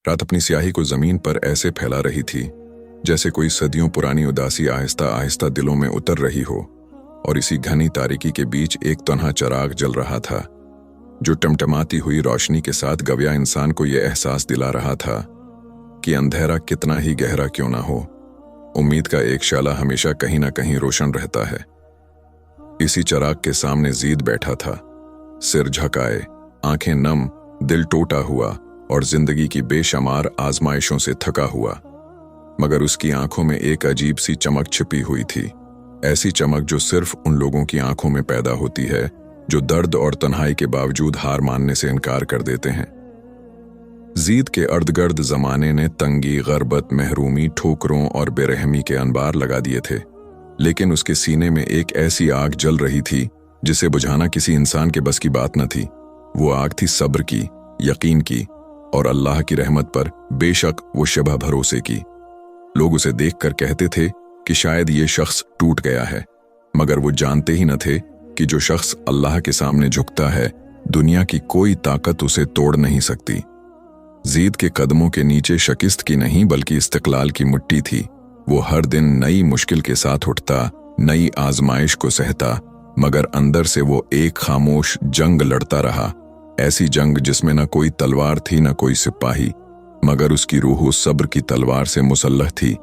रात अपनी स्याही को जमीन पर ऐसे फैला रही थी जैसे कोई सदियों पुरानी उदासी आहिस्ता आहिस्ता दिलों में उतर रही हो। और इसी घनी तारीकी के बीच एक तन्हा चिराग जल रहा था जो टमटमाती हुई रोशनी के साथ गवया इंसान को यह एहसास दिला रहा था कि अंधेरा कितना ही गहरा क्यों ना हो, उम्मीद का एक शाला हमेशा कहीं ना कहीं रोशन रहता है। इसी चिराग के सामने जीद बैठा था, सिर झुकाए, आंखें नम, दिल टूटा हुआ और जिंदगी की बेशुमार आजमाइशों से थका हुआ। मगर उसकी आंखों में एक अजीब सी चमक छिपी हुई थी, ऐसी चमक जो सिर्फ उन लोगों की आंखों में पैदा होती है जो दर्द और तन्हाई के बावजूद हार मानने से इनकार कर देते हैं। जीद के अर्धगर्द जमाने ने तंगी, गरबत, महरूमी, ठोकरों और बेरहमी के अनबार लगा दिए थे, लेकिन उसके सीने में एक ऐसी आग जल रही थी जिसे बुझाना किसी इंसान के बस की बात न थी। वो आग थी सब्र की, यकीन की और अल्लाह की रहमत पर बेशक वो शबह भरोसे की। लोग उसे देखकर कहते थे कि शायद ये शख्स टूट गया है, मगर वो जानते ही न थे कि जो शख्स अल्लाह के सामने झुकता है, दुनिया की कोई ताकत उसे तोड़ नहीं सकती। जीद के कदमों के नीचे शिकस्त की नहीं बल्कि इस्तिकलाल की मिट्टी थी। वो हर दिन नई मुश्किल के साथ उठता, नई आजमाइश को सहता, मगर अंदर से वो एक खामोश जंग लड़ता रहा। ऐसी जंग जिसमें न कोई तलवार थी न कोई सिपाही, मगर उसकी रूह सब्र की तलवार से मुसल्लह थी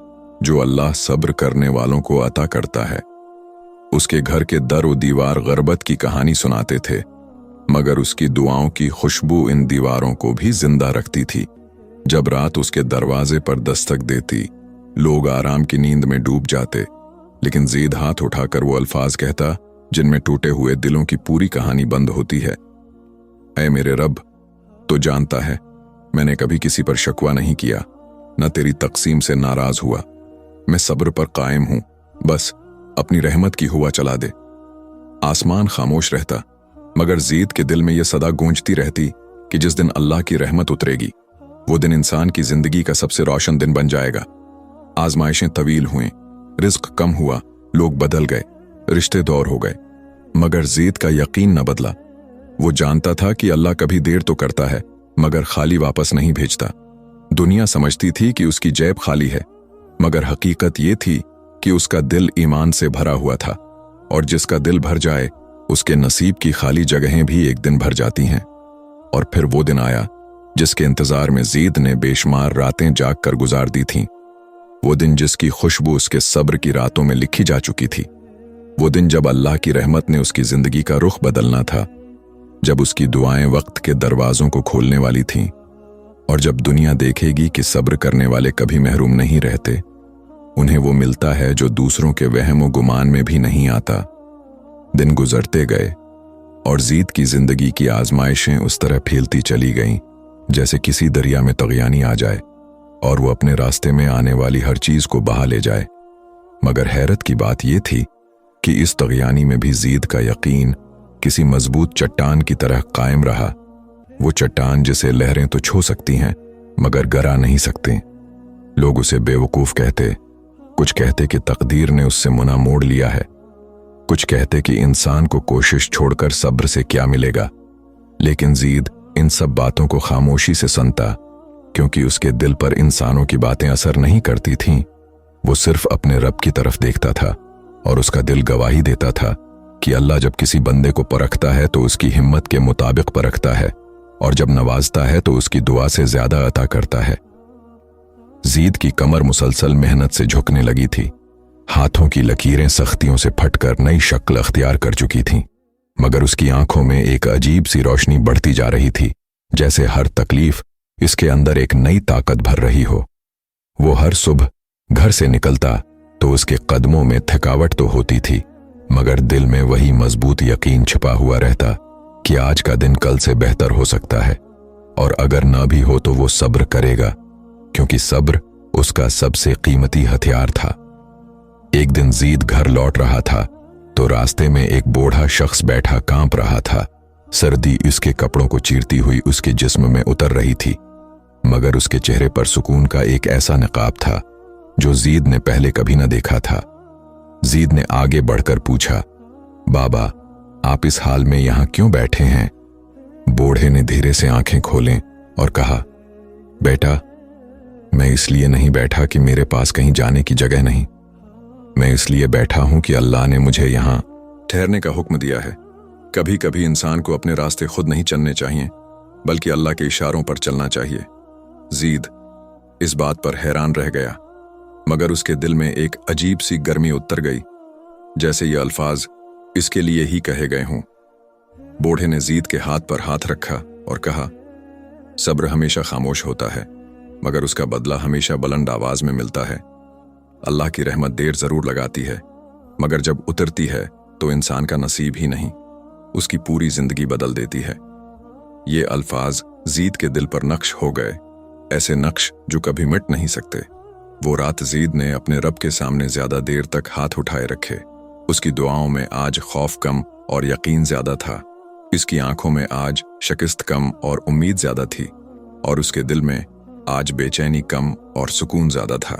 जो अल्लाह सब्र करने वालों को अता करता है। उसके घर के दर व दीवार गरबत की कहानी सुनाते थे, मगर उसकी दुआओं की खुशबू इन दीवारों को भी जिंदा रखती थी। जब रात उसके दरवाजे पर दस्तक देती, लोग आराम की नींद में डूब जाते, लेकिन जीद हाथ उठाकर वो अल्फाज कहता जिनमें टूटे हुए दिलों की पूरी कहानी बंद होती है। ऐ मेरे रब, तो जानता है मैंने कभी किसी पर शकवा नहीं किया, न तेरी तकसीम से नाराज हुआ। मैं सब्र पर कायम हूं, बस अपनी रहमत की हुआ चला दे। आसमान खामोश रहता, मगर जीद के दिल में यह सदा गूंजती रहती कि जिस दिन अल्लाह की रहमत उतरेगी, वो दिन इंसान की जिंदगी का सबसे रोशन दिन बन जाएगा। आजमाइशें तवील हुई, रिज्क कम हुआ, लोग बदल गए, रिश्ते दौर हो गए, मगर जीद का यकीन न बदला। वो जानता था कि अल्लाह कभी देर तो करता है मगर खाली वापस नहीं भेजता। दुनिया समझती थी कि उसकी जेब खाली है, मगर हकीकत ये थी कि उसका दिल ईमान से भरा हुआ था, और जिसका दिल भर जाए उसके नसीब की खाली जगहें भी एक दिन भर जाती हैं। और फिर वो दिन आया जिसके इंतजार में जीद ने बेशुमार रातें जाग कर गुजार दी थीं। वो दिन जिसकी खुशबू उसके सब्र की रातों में लिखी जा चुकी थी। वो दिन जब अल्लाह की रहमत ने उसकी जिंदगी का रुख बदलना था, जब उसकी दुआएं वक्त के दरवाजों को खोलने वाली थीं, और जब दुनिया देखेगी कि सब्र करने वाले कभी महरूम नहीं रहते, उन्हें वो मिलता है जो दूसरों के वहम व गुमान में भी नहीं आता। दिन गुजरते गए और जीद की जिंदगी की आजमाइशें उस तरह फैलती चली गईं जैसे किसी दरिया में तगयानी आ जाए और वो अपने रास्ते में आने वाली हर चीज को बहा ले जाए। मगर हैरत की बात यह थी कि इस तगयानी में भी जीद का यकीन किसी मजबूत चट्टान की तरह कायम रहा। वो चट्टान जिसे लहरें तो छू सकती हैं मगर गिरा नहीं सकते। लोग उसे बेवकूफ कहते, कुछ कहते कि तकदीर ने उससे मुना मोड़ लिया है, कुछ कहते कि इंसान को कोशिश छोड़कर सब्र से क्या मिलेगा। लेकिन जीद इन सब बातों को खामोशी से सुनता, क्योंकि उसके दिल पर इंसानों की बातें असर नहीं करती थीं। वो सिर्फ अपने रब की तरफ देखता था और उसका दिल गवाही देता था कि अल्लाह जब किसी बंदे को परखता है तो उसकी हिम्मत के मुताबिक परखता है, और जब नवाजता है तो उसकी दुआ से ज्यादा अता करता है। जीद की कमर मुसलसल मेहनत से झुकने लगी थी, हाथों की लकीरें सख्तियों से फटकर नई शक्ल अख्तियार कर चुकी थीं, मगर उसकी आंखों में एक अजीब सी रोशनी बढ़ती जा रही थी, जैसे हर तकलीफ इसके अंदर एक नई ताकत भर रही हो। वो हर सुबह घर से निकलता तो उसके कदमों में थकावट तो होती थी, मगर दिल में वही मजबूत यकीन छिपा हुआ रहता कि आज का दिन कल से बेहतर हो सकता है, और अगर ना भी हो तो वो सब्र करेगा, क्योंकि सब्र उसका सबसे कीमती हथियार था। एक दिन जीद घर लौट रहा था तो रास्ते में एक बूढ़ा शख्स बैठा कांप रहा था। सर्दी उसके कपड़ों को चीरती हुई उसके जिस्म में उतर रही थी, मगर उसके चेहरे पर सुकून का एक ऐसा नकाब था जो जीद ने पहले कभी न देखा था। जीद ने आगे बढ़कर पूछा, बाबा, आप इस हाल में यहां क्यों बैठे हैं? बूढ़े ने धीरे से आंखें खोलें और कहा, बेटा, मैं इसलिए नहीं बैठा कि मेरे पास कहीं जाने की जगह नहीं। मैं इसलिए बैठा हूं कि अल्लाह ने मुझे यहां ठहरने का हुक्म दिया है। कभी कभी इंसान को अपने रास्ते खुद नहीं चलने चाहिए, बल्कि अल्लाह के इशारों पर चलना चाहिए। ज़ीद इस बात पर हैरान रह गया, मगर उसके दिल में एक अजीब सी गर्मी उतर गई, जैसे ये अल्फाज इसके लिए ही कहे गए हों। बूढ़े ने ज़ीद के हाथ पर हाथ रखा और कहा, सब्र हमेशा खामोश होता है, मगर उसका बदला हमेशा बुलंद आवाज में मिलता है। अल्लाह की रहमत देर जरूर लगाती है, मगर जब उतरती है तो इंसान का नसीब ही नहीं, उसकी पूरी जिंदगी बदल देती है। ये अल्फाज ज़ीद के दिल पर नक्श हो गए, ऐसे नक्श जो कभी मिट नहीं सकते। वो रात ज़ीद ने अपने रब के सामने ज्यादा देर तक हाथ उठाए रखे। उसकी दुआओं में आज खौफ कम और यकीन ज्यादा था। इसकी आंखों में आज शिकस्त कम और उम्मीद ज्यादा थी, और उसके दिल में आज बेचैनी कम और सुकून ज्यादा था।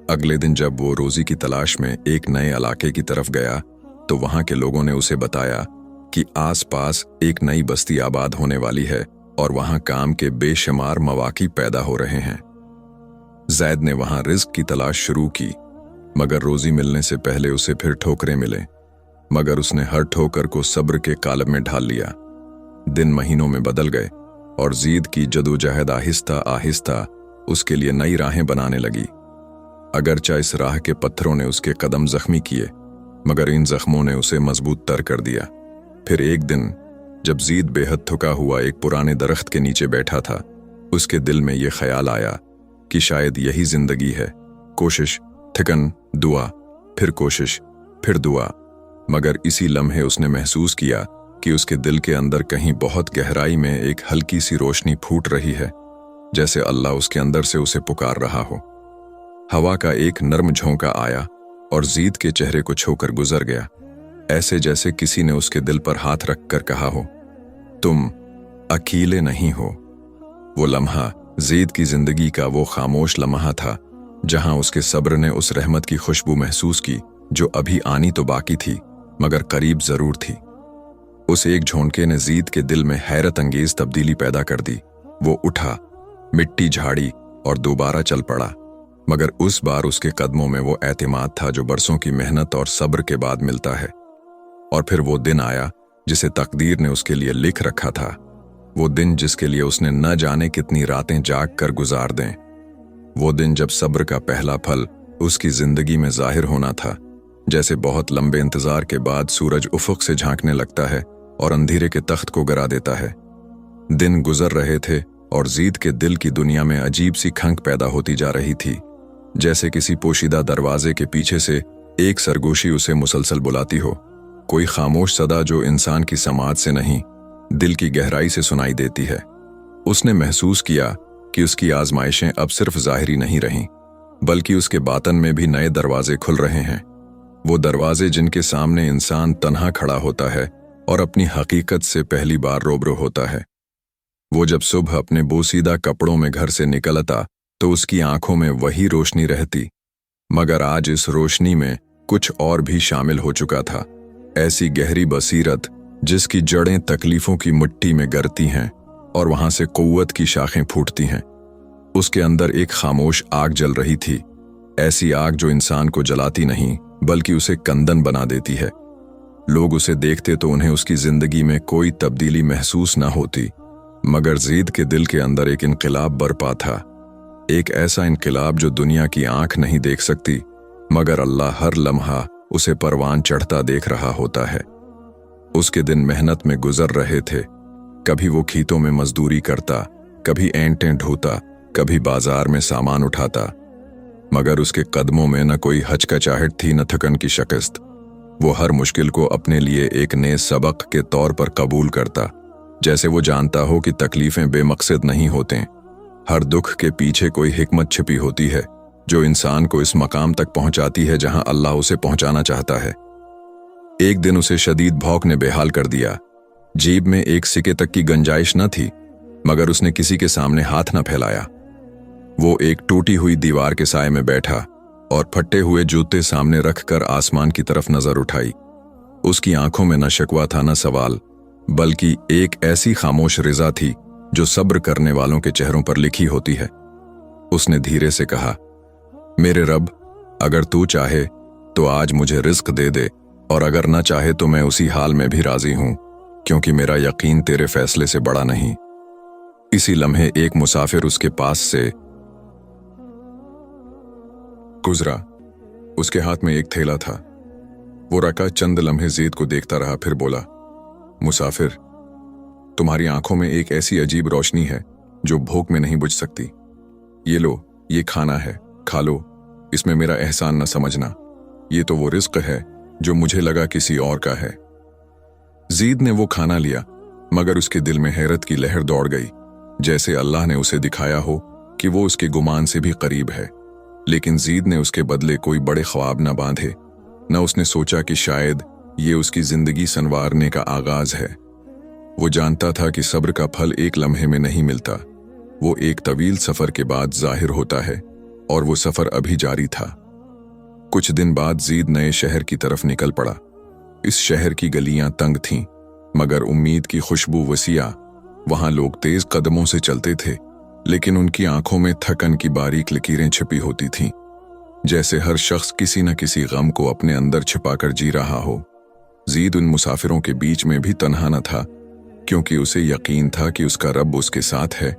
अगले दिन जब वो रोजी की तलाश में एक नए इलाके की तरफ गया, तो वहां के लोगों ने उसे बताया कि आसपास एक नई बस्ती आबाद होने वाली है और वहां काम के बेशुमार मौके पैदा हो रहे हैं। ज़ैद ने वहां रिस्क की तलाश शुरू की, मगर रोजी मिलने से पहले उसे फिर ठोकरें मिले, मगर उसने हर ठोकर को सब्र के कालब में ढाल लिया। दिन महीनों में बदल गए और ज़ीद की जदोजहद आहिस्ता आहिस्ता उसके लिए नई राहें बनाने लगी। अगरचा इस राह के पत्थरों ने उसके कदम जख्मी किए, मगर इन जख्मों ने उसे मजबूत तर कर दिया। फिर एक दिन जब ज़ीद बेहद थका हुआ एक पुराने दरख्त के नीचे बैठा था, उसके दिल में यह ख्याल आया कि शायद यही जिंदगी है। कोशिश, थकन, दुआ, फिर कोशिश, फिर दुआ। मगर इसी लम्हे उसने महसूस किया कि उसके दिल के अंदर कहीं बहुत गहराई में एक हल्की सी रोशनी फूट रही है, जैसे अल्लाह उसके अंदर से उसे पुकार रहा हो। हवा का एक नर्म झोंका आया और ज़ीद के चेहरे को छूकर गुजर गया, ऐसे जैसे किसी ने उसके दिल पर हाथ रख कर कहा हो, तुम अकेले नहीं हो। वो लम्हा ज़ीद की जिंदगी का वो खामोश लम्हा था जहां उसके सब्र ने उस रहमत की खुशबू महसूस की जो अभी आनी तो बाकी थी, मगर करीब जरूर थी। उस एक झोंके ने ज़ीद के दिल में हैरत अंगेज तब्दीली पैदा कर दी। वो उठा, मिट्टी झाड़ी और दोबारा चल पड़ा, मगर उस बार उसके कदमों में वो एतमाद था जो बरसों की मेहनत और सब्र के बाद मिलता है। और फिर वो दिन आया जिसे तकदीर ने उसके लिए लिख रखा था, वो दिन जिसके लिए उसने न जाने कितनी रातें जाग कर गुजार दें। वो दिन जब सब्र का पहला फल उसकी जिंदगी में जाहिर होना था, जैसे बहुत लंबे इंतजार के बाद सूरज उफुक से झांकने लगता है और अंधेरे के तख्त को गिरा देता है। दिन गुजर रहे थे और ज़ीद के दिल की दुनिया में अजीब सी खंक पैदा होती जा रही थी, जैसे किसी पोशीदा दरवाजे के पीछे से एक सरगोशी उसे मुसलसल बुलाती हो। कोई खामोश सदा जो इंसान की समाज से नहीं, दिल की गहराई से सुनाई देती है। उसने महसूस किया कि उसकी आजमाइशें अब सिर्फ ज़ाहिरी नहीं रहीं, बल्कि उसके बातन में भी नए दरवाजे खुल रहे हैं। वो दरवाजे जिनके सामने इंसान तन्हा खड़ा होता है और अपनी हकीकत से पहली बार रूबरू होता है। वो जब सुबह अपने बोसीदा कपड़ों में घर से निकलता तो उसकी आंखों में वही रोशनी रहती, मगर आज इस रोशनी में कुछ और भी शामिल हो चुका था। ऐसी गहरी बसीरत जिसकी जड़ें तकलीफों की मिट्टी में गिरती हैं और वहां से कुव्वत की शाखें फूटती हैं। उसके अंदर एक खामोश आग जल रही थी, ऐसी आग जो इंसान को जलाती नहीं बल्कि उसे कंदन बना देती है। लोग उसे देखते तो उन्हें उसकी जिंदगी में कोई तब्दीली महसूस न होती, मगर ज़ीद के दिल के अंदर एक इनकलाब बरपा था, एक ऐसा इनकलाब जो दुनिया की आंख नहीं देख सकती, मगर अल्लाह हर लम्हा उसे परवान चढ़ता देख रहा होता है। उसके दिन मेहनत में गुजर रहे थे। कभी वो खेतों में मजदूरी करता, कभी ऐंटें ढोता, कभी बाजार में सामान उठाता, मगर उसके कदमों में न कोई हचकचाहट थी न थकन की शिकस्त। वो हर मुश्किल को अपने लिए एक नए सबक के तौर पर कबूल करता, जैसे वो जानता हो कि तकलीफें बेमकसद नहीं होते। हर दुख के पीछे कोई हिकमत छिपी होती है जो इंसान को इस मकाम तक पहुंचाती है जहां अल्लाह उसे पहुंचाना चाहता है। एक दिन उसे शदीद भौंक ने बेहाल कर दिया। जेब में एक सिक्के तक की गुंजाइश न थी, मगर उसने किसी के सामने हाथ न फैलाया। वो एक टूटी हुई दीवार के साए में बैठा और फटे हुए जूते सामने रखकर आसमान की तरफ नजर उठाई। उसकी आंखों में न शिकवा था न सवाल, बल्कि एक ऐसी खामोश रिजा थी जो सब्र करने वालों के चेहरों पर लिखी होती है। उसने धीरे से कहा, मेरे रब, अगर तू चाहे तो आज मुझे रिस्क दे दे, और अगर न चाहे तो मैं उसी हाल में भी राजी हूं, क्योंकि मेरा यकीन तेरे फैसले से बड़ा नहीं। इसी लम्हे एक मुसाफिर उसके पास से गुजरा। उसके हाथ में एक थैला था। वो रका चंद लम्हे ज़ीद को देखता रहा, फिर बोला, मुसाफिर, तुम्हारी आंखों में एक ऐसी अजीब रोशनी है जो भूख में नहीं बुझ सकती। ये लो, ये खाना है, खा लो, इसमें मेरा एहसान न समझना। ये तो वो रिस्क है जो मुझे लगा किसी और का है। ज़ीद ने वो खाना लिया, मगर उसके दिल में हैरत की लहर दौड़ गई, जैसे अल्लाह ने उसे दिखाया हो कि वो उसके गुमान से भी करीब है। लेकिन ज़ीद ने उसके बदले कोई बड़े ख्वाब न बांधे, न उसने सोचा कि शायद ये उसकी जिंदगी संवारने का आगाज है। वो जानता था कि सब्र का फल एक लम्हे में नहीं मिलता, वो एक तवील सफर के बाद जाहिर होता है, और वो सफर अभी जारी था। कुछ दिन बाद ज़ीद नए शहर की तरफ निकल पड़ा। इस शहर की गलियां तंग थीं, मगर उम्मीद की खुशबू वसिया। वहां लोग तेज कदमों से चलते थे, लेकिन उनकी आंखों में थकन की बारीक लकीरें छिपी होती थीं, जैसे हर शख्स किसी न किसी गम को अपने अंदर छिपाकर जी रहा हो। ज़ीद उन मुसाफिरों के बीच में भी तन्हा न था, क्योंकि उसे यकीन था कि उसका रब उसके साथ है,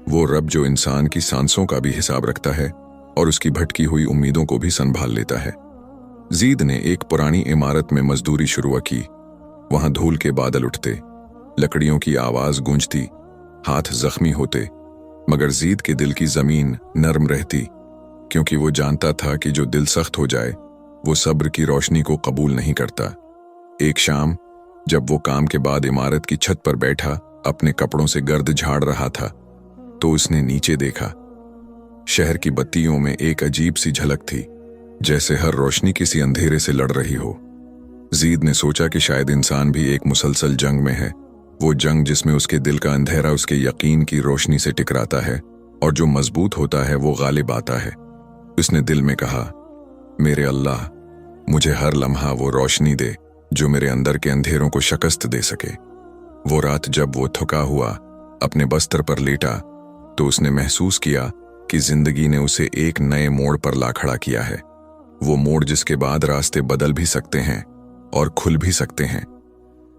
वो रब जो इंसान की सांसों का भी हिसाब रखता है और उसकी भटकी हुई उम्मीदों को भी संभाल लेता है। ज़ीद ने एक पुरानी इमारत में मजदूरी शुरू की। वहां धूल के बादल उठते, लकड़ियों की आवाज गूंजती, हाथ जख्मी होते, मगर ज़ीद के दिल की जमीन नरम रहती, क्योंकि वो जानता था कि जो दिल सख्त हो जाए वो सब्र की रोशनी को कबूल नहीं करता। एक शाम जब वो काम के बाद इमारत की छत पर बैठा अपने कपड़ों से गर्द झाड़ रहा था, तो उसने नीचे देखा। शहर की बत्तियों में एक अजीब सी झलक थी, जैसे हर रोशनी किसी अंधेरे से लड़ रही हो। ज़ीद ने सोचा कि शायद इंसान भी एक मुसलसल जंग में है, वो जंग जिसमें उसके दिल का अंधेरा उसके यकीन की रोशनी से टकराता है और जो मजबूत होता है वो गालिब आता है। उसने दिल में कहा, मेरे अल्लाह, मुझे हर लम्हा वो रोशनी दे जो मेरे अंदर के अंधेरों को शिकस्त दे सके। वो रात जब वो थका हुआ अपने बस्तर पर लेटा, तो उसने महसूस किया कि जिंदगी ने उसे एक नए मोड़ पर ला खड़ा किया है। वो मोड़ जिसके बाद रास्ते बदल भी सकते हैं और खुल भी सकते हैं।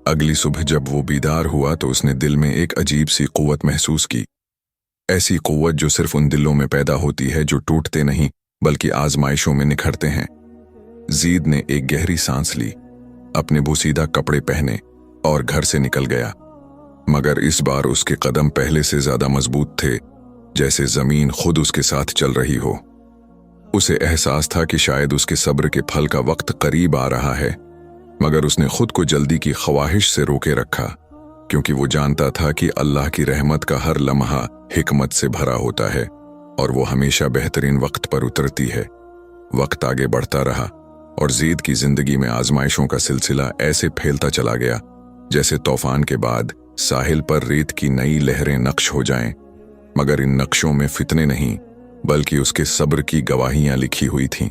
अगली सुबह जब वो बीदार हुआ तो उसने दिल में एक अजीब सी कुव्वत महसूस की, ऐसी कुव्वत जो सिर्फ उन दिलों में पैदा होती है जो टूटते नहीं बल्कि आजमाइशों में निखरते हैं। ज़ीद ने एक गहरी सांस ली, अपने बोसीदा कपड़े पहने और घर से निकल गया। मगर इस बार उसके कदम पहले से ज्यादा मजबूत थे, जैसे जमीन खुद उसके साथ चल रही हो। उसे एहसास था कि शायद उसके सब्र के फल का वक्त करीब आ रहा है, मगर उसने खुद को जल्दी की ख्वाहिश से रोके रखा, क्योंकि वो जानता था कि अल्लाह की रहमत का हर लम्हा हिकमत से भरा होता है और वो हमेशा बेहतरीन वक्त पर उतरती है। वक्त आगे बढ़ता रहा और ज़ीद की जिंदगी में आजमाइशों का सिलसिला ऐसे फैलता चला गया जैसे तूफान के बाद साहिल पर रेत की नई लहरें नक्श हो जाएं। मगर इन नक्शों में फितने नहीं बल्कि उसके सब्र की गवाहियां लिखी हुई थीं।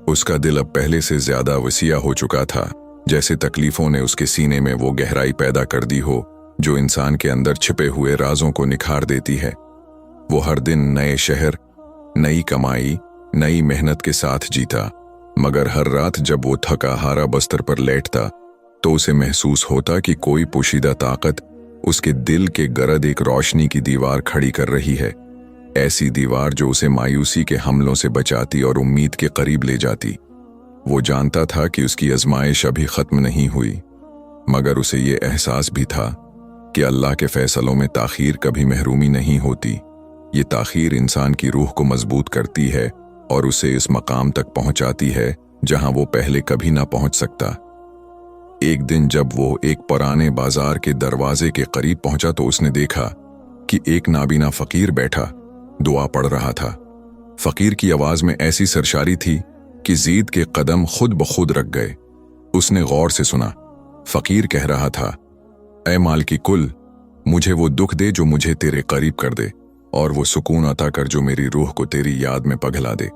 उसका दिल अब पहले से ज्यादा वसीया हो चुका था, जैसे तकलीफों ने उसके सीने में वो गहराई पैदा कर दी हो जो इंसान के अंदर छिपे हुए राजों को निखार देती है। वो हर दिन नए शहर, नई कमाई, नई मेहनत के साथ जीता, मगर हर रात जब वो थका हारा बस्तर पर लेटता तो उसे महसूस होता कि कोई पोशीदा ताकत उसके दिल के गर्द एक रोशनी की दीवार खड़ी कर रही है, ऐसी दीवार जो उसे मायूसी के हमलों से बचाती और उम्मीद के करीब ले जाती। वो जानता था कि उसकी आजमाइश अभी खत्म नहीं हुई, मगर उसे ये एहसास भी था कि अल्लाह के फैसलों में ताखीर कभी महरूमी नहीं होती। ये ताखीर इंसान की रूह को मजबूत करती है और उसे इस मकाम तक पहुंचाती है जहां वो पहले कभी ना पहुंच सकता। एक दिन जब वो एक पुराने बाजार के दरवाजे के करीब पहुंचा तो उसने देखा कि एक नाबीना फकीर बैठा दुआ पढ़ रहा था। फकीर की आवाज में ऐसी सरशारी थी कि ज़ीद के कदम खुद ब खुद रख गए। उसने गौर से सुना। फकीर कह रहा था, ऐ माल की कुल, मुझे वो दुख दे जो मुझे तेरे करीब कर दे, और वो सुकून अता कर जो मेरी रूह को तेरी याद में पगला दे।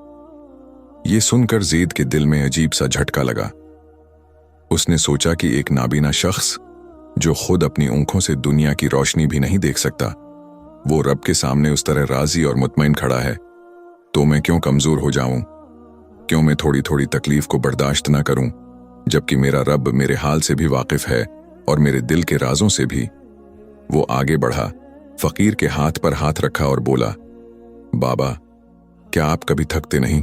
ये सुनकर ज़ीद के दिल में अजीब सा झटका लगा। उसने सोचा कि एक नाबीना शख्स जो खुद अपनी आंखों से दुनिया की रोशनी भी नहीं देख सकता, वो रब के सामने उस तरह राजी और मुतमईन खड़ा है, तो मैं क्यों कमजोर हो जाऊं? क्यों मैं थोड़ी थोड़ी तकलीफ को बर्दाश्त ना करूं, जबकि मेरा रब मेरे हाल से भी वाकिफ है और मेरे दिल के राजों से भी। वो आगे बढ़ा, फकीर के हाथ पर हाथ रखा और बोला, बाबा, क्या आप कभी थकते नहीं?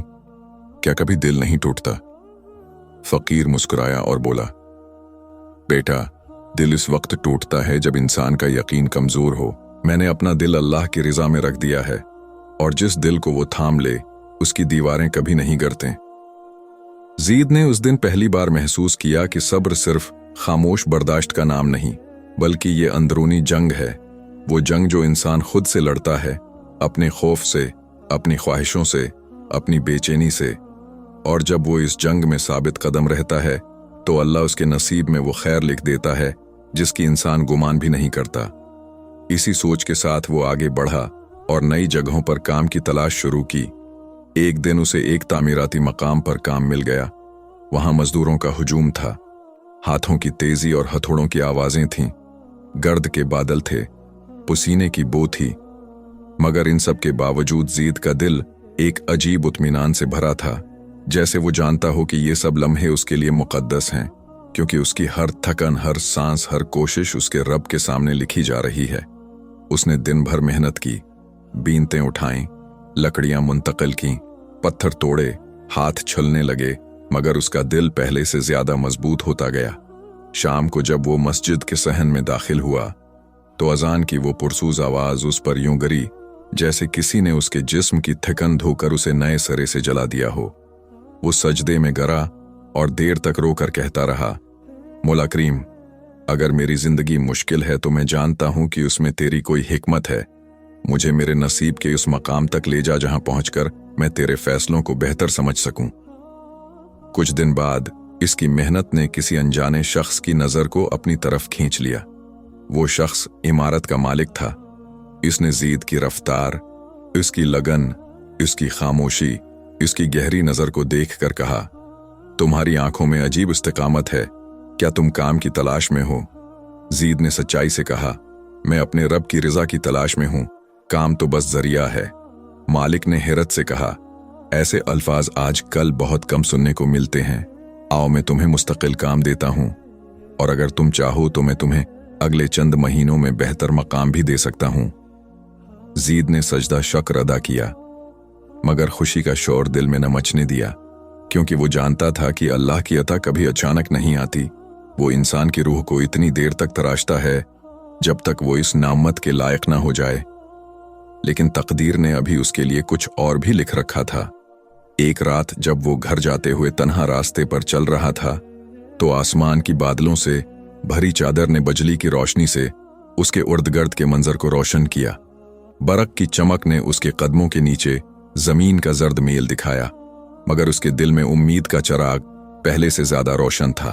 क्या कभी दिल नहीं टूटता? फकीर मुस्कुराया और बोला, बेटा, दिल इस वक्त टूटता है जब इंसान का यकीन कमजोर हो। मैंने अपना दिल अल्लाह की रिजा में रख दिया है, और जिस दिल को वो थाम ले उसकी दीवारें कभी नहीं गिरते। जीद ने उस दिन पहली बार महसूस किया कि सब्र सिर्फ खामोश बर्दाश्त का नाम नहीं, बल्कि ये अंदरूनी जंग है। वो जंग जो इंसान खुद से लड़ता है, अपने खौफ से, अपनी ख्वाहिशों से, अपनी बेचैनी से। और जब वो इस जंग में साबित कदम रहता है तो अल्लाह उसके नसीब में वो खैर लिख देता है जिसकी इंसान गुमान भी नहीं करता। इसी सोच के साथ वो आगे बढ़ा और नई जगहों पर काम की तलाश शुरू की। एक दिन उसे एक तामीराती मकाम पर काम मिल गया। वहां मजदूरों का हुजूम था, हाथों की तेजी और हथौड़ों की आवाजें थीं, गर्द के बादल थे, पसीने की बू थी। मगर इन सब के बावजूद जीद का दिल एक अजीब इत्मीनान से भरा था, जैसे वो जानता हो कि ये सब लम्हे उसके लिए मुकद्दस हैं, क्योंकि उसकी हर थकन, हर सांस, हर कोशिश उसके रब के सामने लिखी जा रही है। उसने दिन भर मेहनत की, बीनतें उठाईं, लकड़ियां मुंतकिल की, पत्थर तोड़े, हाथ छलने लगे, मगर उसका दिल पहले से ज्यादा मजबूत होता गया। शाम को जब वो मस्जिद के सहन में दाखिल हुआ तो अजान की वो पुरसूज आवाज उस पर यूं गिरी जैसे किसी ने उसके जिस्म की थकन धोकर उसे नए सिरे से जला दिया हो। वो सजदे में गिरा और देर तक रोकर कहता रहा, मौला करीम, अगर मेरी जिंदगी मुश्किल है तो मैं जानता हूं कि उसमें तेरी कोई हिकमत है। मुझे मेरे नसीब के उस मकाम तक ले जा जहां पहुंचकर मैं तेरे फैसलों को बेहतर समझ सकूं। कुछ दिन बाद इसकी मेहनत ने किसी अनजाने शख्स की नजर को अपनी तरफ खींच लिया। वो शख्स इमारत का मालिक था। इसने जीद की रफ्तार, इसकी लगन, इसकी खामोशी, इसकी गहरी नजर को देखकर कहा, तुम्हारी आंखों में अजीब इस्तिकामत है, क्या तुम काम की तलाश में हो? जीद ने सच्चाई से कहा, मैं अपने रब की रिजा की तलाश में हूं, काम तो बस जरिया है। मालिक ने हैरत से कहा, ऐसे अल्फाज आज कल बहुत कम सुनने को मिलते हैं। आओ मैं तुम्हें मुस्तकिल काम देता हूं, और अगर तुम चाहो तो मैं तुम्हें अगले चंद महीनों में बेहतर मकाम भी दे सकता हूं। जीद ने सजदा शक्र अदा किया, मगर खुशी का शौर दिल में न मचने दिया, क्योंकि वो जानता था कि अल्लाह की अता कभी अचानक नहीं आती। वो इंसान की रूह को इतनी देर तक तराशता है जब तक वो इस नामत के लायक ना हो जाए। लेकिन तकदीर ने अभी उसके लिए कुछ और भी लिख रखा था। एक रात जब वो घर जाते हुए तन्हा रास्ते पर चल रहा था तो आसमान की बादलों से भरी चादर ने बिजली की रोशनी से उसके उर्द गर्द के मंजर को रोशन किया। बरक की चमक ने उसके कदमों के नीचे जमीन का जर्द मेल दिखाया, मगर उसके दिल में उम्मीद का चिराग पहले से ज्यादा रोशन था।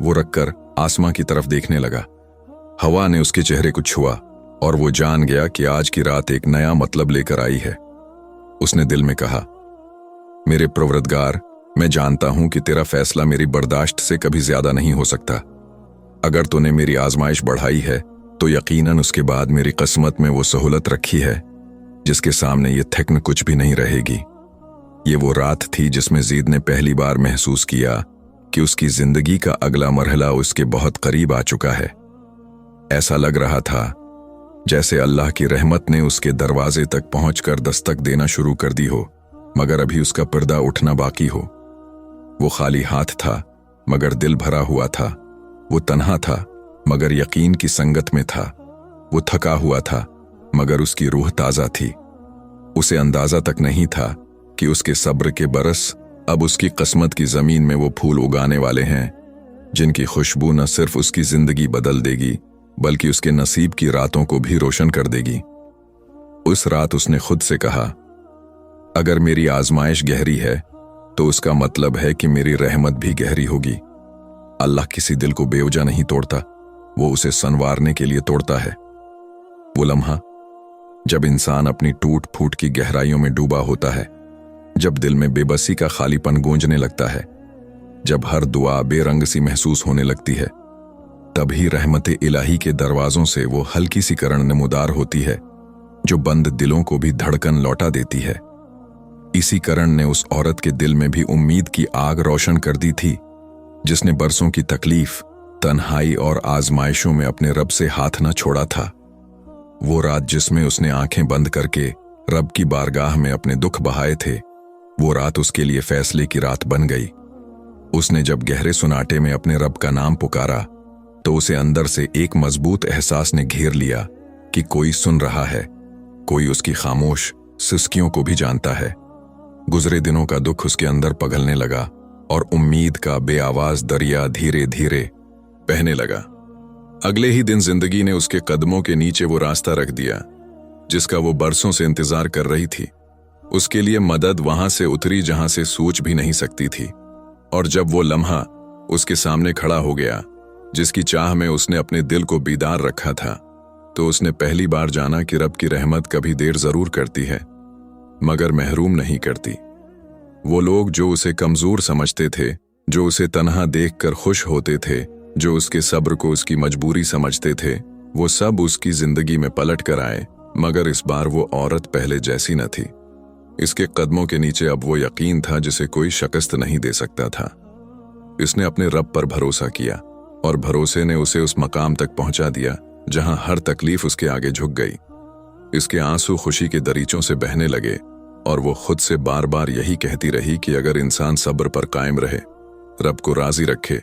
वो रखकर आसमां की तरफ देखने लगा। हवा ने उसके चेहरे को छुआ और वो जान गया कि आज की रात एक नया मतलब लेकर आई है। उसने दिल में कहा, मेरे परवरदिगार, मैं जानता हूं कि तेरा फैसला मेरी बर्दाश्त से कभी ज्यादा नहीं हो सकता। अगर तूने मेरी आजमाइश बढ़ाई है तो यकीनन उसके बाद मेरी किस्मत में वो सहूलत रखी है जिसके सामने ये थकन कुछ भी नहीं रहेगी। ये वो रात थी जिसमें जीद ने पहली बार महसूस किया कि उसकी जिंदगी का अगला मरहला उसके बहुत करीब आ चुका है। ऐसा लग रहा था जैसे अल्लाह की रहमत ने उसके दरवाजे तक पहुंचकर दस्तक देना शुरू कर दी हो, मगर अभी उसका पर्दा उठना बाकी हो। वो खाली हाथ था मगर दिल भरा हुआ था। वो तन्हा था मगर यकीन की संगत में था। वो थका हुआ था मगर उसकी रूह ताजा थी। उसे अंदाजा तक नहीं था कि उसके सब्र के बरस अब उसकी किस्मत की जमीन में वो फूल उगाने वाले हैं जिनकी खुशबू न सिर्फ उसकी जिंदगी बदल देगी बल्कि उसके नसीब की रातों को भी रोशन कर देगी। उस रात उसने खुद से कहा, अगर मेरी आजमाइश गहरी है तो उसका मतलब है कि मेरी रहमत भी गहरी होगी। अल्लाह किसी दिल को बेवजह नहीं तोड़ता, वो उसे संवारने के लिए तोड़ता है। वो लम्हा जब इंसान अपनी टूट फूट की गहराइयों में डूबा होता है, जब दिल में बेबसी का खालीपन गूंजने लगता है, जब हर दुआ बेरंग सी महसूस होने लगती है, तभी रहमत इलाही के दरवाजों से वो हल्की सी किरण नमूदार होती है जो बंद दिलों को भी धड़कन लौटा देती है। इसी करण ने उस औरत के दिल में भी उम्मीद की आग रोशन कर दी थी, जिसने बरसों की तकलीफ, तन्हाई और आजमाइशों में अपने रब से हाथ न छोड़ा था। वो रात जिसमें उसने आंखें बंद करके रब की बारगाह में अपने दुख बहाए थे, वो रात उसके लिए फैसले की रात बन गई। उसने जब गहरे सुनाटे में अपने रब का नाम पुकारा तो उसे अंदर से एक मजबूत एहसास ने घेर लिया कि कोई सुन रहा है, कोई उसकी खामोश सिसकियों को भी जानता है। गुजरे दिनों का दुख उसके अंदर पगलने लगा और उम्मीद का बेआवाज दरिया धीरे धीरे बहने लगा। अगले ही दिन जिंदगी ने उसके कदमों के नीचे वो रास्ता रख दिया जिसका वो बरसों से इंतजार कर रही थी। उसके लिए मदद वहां से उतरी जहां से सोच भी नहीं सकती थी। और जब वो लम्हा उसके सामने खड़ा हो गया जिसकी चाह में उसने अपने दिल को बीदार रखा था, तो उसने पहली बार जाना कि रब की रहमत कभी देर जरूर करती है मगर महरूम नहीं करती। वो लोग जो उसे कमजोर समझते थे, जो उसे तन्हा देखकर खुश होते थे, जो उसके सब्र को उसकी मजबूरी समझते थे, वो सब उसकी जिंदगी में पलट कर आए। मगर इस बार वो औरत पहले जैसी न थी। इसके कदमों के नीचे अब वो यकीन था जिसे कोई शिकस्त नहीं दे सकता था। इसने अपने रब पर भरोसा किया और भरोसे ने उसे उस मकाम तक पहुंचा दिया जहां हर तकलीफ उसके आगे झुक गई। इसके आंसू खुशी के दरीचों से बहने लगे और वो खुद से बार बार यही कहती रही कि अगर इंसान सब्र पर कायम रहे, रब को राजी रखे,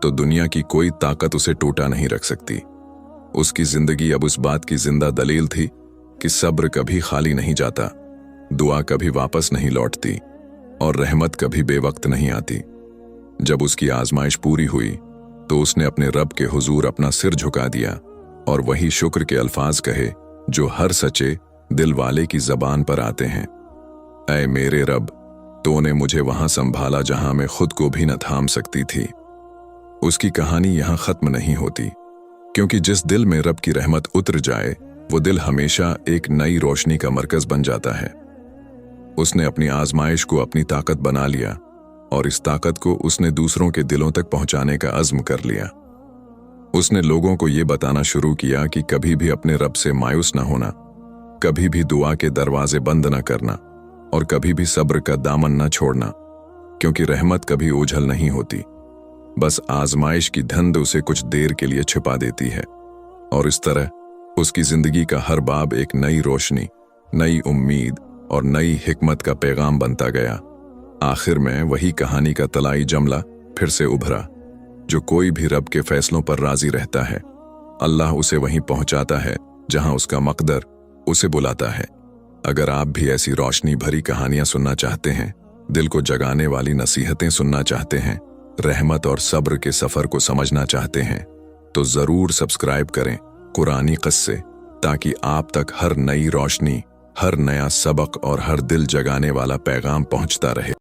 तो दुनिया की कोई ताकत उसे टूटा नहीं रख सकती। उसकी जिंदगी अब उस बात की जिंदा दलील थी कि सब्र कभी खाली नहीं जाता, दुआ कभी वापस नहीं लौटती और रहमत कभी बेवक्त नहीं आती। जब उसकी आजमाइश पूरी हुई तो उसने अपने रब के हुजूर अपना सिर झुका दिया और वही शुक्र के अल्फाज कहे जो हर सच्चे दिल वाले की जबान पर आते हैं। ऐ मेरे रब, तूने मुझे वहां संभाला जहां मैं खुद को भी न थाम सकती थी। उसकी कहानी यहां खत्म नहीं होती, क्योंकि जिस दिल में रब की रहमत उतर जाए वो दिल हमेशा एक नई रोशनी का मरकज बन जाता है। उसने अपनी आजमाइश को अपनी ताकत बना लिया और इस ताकत को उसने दूसरों के दिलों तक पहुंचाने का अज़्म कर लिया। उसने लोगों को ये बताना शुरू किया कि कभी भी अपने रब से मायूस न होना, कभी भी दुआ के दरवाजे बंद न करना और कभी भी सब्र का दामन न छोड़ना, क्योंकि रहमत कभी ओझल नहीं होती, बस आजमाइश की धंध उसे कुछ देर के लिए छिपा देती है। और इस तरह उसकी जिंदगी का हर बाब एक नई रोशनी, नई उम्मीद और नई हिकमत का पैगाम बनता गया। आखिर में वही कहानी का तलाई जमला फिर से उभरा। जो कोई भी रब के फैसलों पर राजी रहता है, अल्लाह उसे वहीं पहुंचाता है जहां उसका मकदर उसे बुलाता है। अगर आप भी ऐसी रोशनी भरी कहानियां सुनना चाहते हैं, दिल को जगाने वाली नसीहतें सुनना चाहते हैं, रहमत और सब्र के सफर को समझना चाहते हैं, तो जरूर सब्सक्राइब करें कुरानी क़स्से, ताकि आप तक हर नई रोशनी, हर नया सबक और हर दिल जगाने वाला पैगाम पहुंचता रहे।